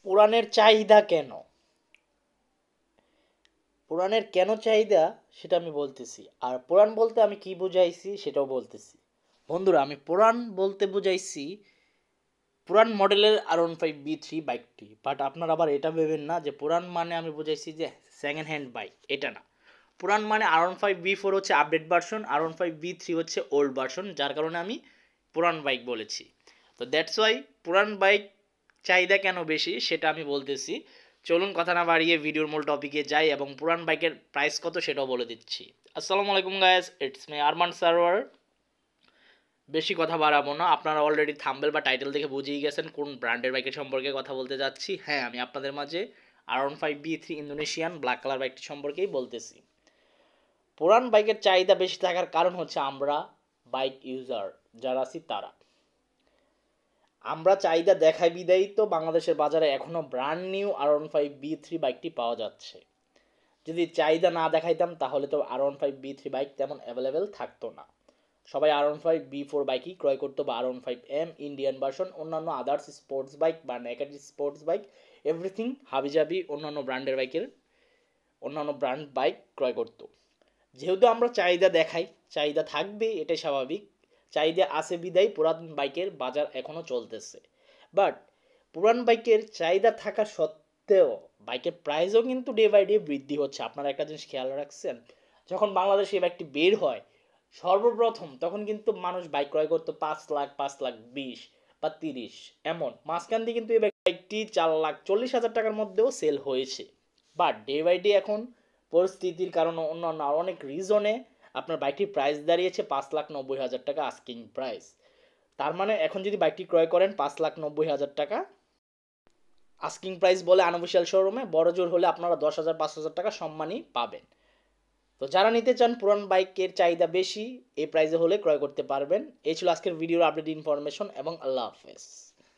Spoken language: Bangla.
পুরাণের চাহিদা কেন? পুরাণের কেন চাহিদা সেটা আমি বলতেছি, আর পুরাণ বলতে আমি কি বুঝাইছি সেটাও বলতেছি। বন্ধুরা, আমি পুরাণ বলতে বুঝাইছি পুরাণ মডেলের R15B3 বাইকটি। বাট আপনারা আবার এটা ভেবেন না যে পুরাণ মানে আমি বুঝাইছি যে সেকেন্ড হ্যান্ড বাইক, এটা না। পুরাণ মানে R15B4 হচ্ছে আপডেট ভার্সন, R15B3 হচ্ছে ওল্ড ভার্সন, যার কারণে আমি পুরাণ বাইক বলেছি। তো দ্যাটস ওয়াই পুরাণ বাইক চাহিদা কেন বেশি সেটা আমি বলতেছি। চলুন কথা না বাড়িয়ে ভিডিওর মূল টপিকে যাই এবং পুরাণ বাইকের প্রাইস কত সেটাও বলে দিচ্ছি। আসসালামু আলাইকুম guys, it's me Arman Sarwar. বেশি কথা বাড়াবো না, আপনারা অলরেডি থাম্বেল বা টাইটেল দেখে বুঝেই গেছেন কোন ব্র্যান্ডের বাইকের সম্পর্কে কথা বলতে যাচ্ছি। হ্যাঁ, আমি আপনাদের মাঝে R15B3 ইন্দোনেশিয়ান ব্ল্যাক কালার বাইকটি সম্পর্কেই বলতেছি। পুরান বাইকের চাহিদা বেশি থাকার কারণ হচ্ছে আমরা বাইক ইউজার যারা আছি তারা, আমরা চাহিদা দেখাই বিদায়ী তো বাংলাদেশের বাজারে এখনও ব্র্যান্ড নিউ R15B3 বাইকটি পাওয়া যাচ্ছে। যদি চাহিদা না দেখাইতাম তাহলে তো R15B3 বাইক তেমন অ্যাভেলেবেল থাকতো না। সবাই R15B4 বাইকই ক্রয় করতো, বা R15M ইন্ডিয়ান ভার্সন, অন্যান্য আদার্স স্পোর্টস বাইক বা নেকেড স্পোর্টস বাইক, এভরিথিং হাবিজাবি অন্যান্য ব্র্যান্ডের বাইকের অন্যান্য ব্র্যান্ড বাইক ক্রয় করতো। যেহেতু আমরা চাহিদা দেখাই, চাহিদা থাকবে এটাই স্বাভাবিক। চাহিদা আছে বিদায় পুরাতন বাইকের বাজার এখনও চলতেছে। বাট পুরান বাইকের চাহিদা থাকা সত্ত্বেও বাইকের প্রাইসও কিন্তু ডে বাই ডে বৃদ্ধি হচ্ছে। আপনারা একটা জিনিস খেয়াল রাখছেন, যখন বাংলাদেশে এই বাইকটি বের হয় সর্বপ্রথম, তখন কিন্তু মানুষ বাইক ক্রয় করতো 5 লাখ, 5,20,000 বা 30, এমন মাঝখান দিয়ে কিন্তু এই বাইকটি 4,40,000 টাকার মধ্যেও সেল হয়েছে। বাট ডে বাই ডে এখন পরিস্থিতির কারণে অন্যান্য আরও অনেক রিজনে আপনার বাইকটির প্রাইস দাঁড়িয়েছে 5,90,000 টাকা আস্কিং প্রাইস। তার মানে এখন যদি বাইকটি ক্রয় করেন 5,90,000 টাকা আস্কিং প্রাইস বলে আনঅফিসিয়াল শোরুমে, বড় জোর হলে আপনারা 10,000 5,000 টাকা সম্মানই পাবেন। তো যারা নিতে চান পুরান বাইকের চাহিদা বেশি, এই প্রাইসে হলে ক্রয় করতে পারবেন। এই ছিল আজকের ভিডিওর আপডেট ইনফরমেশন এবং আল্লাহ হাফেজ।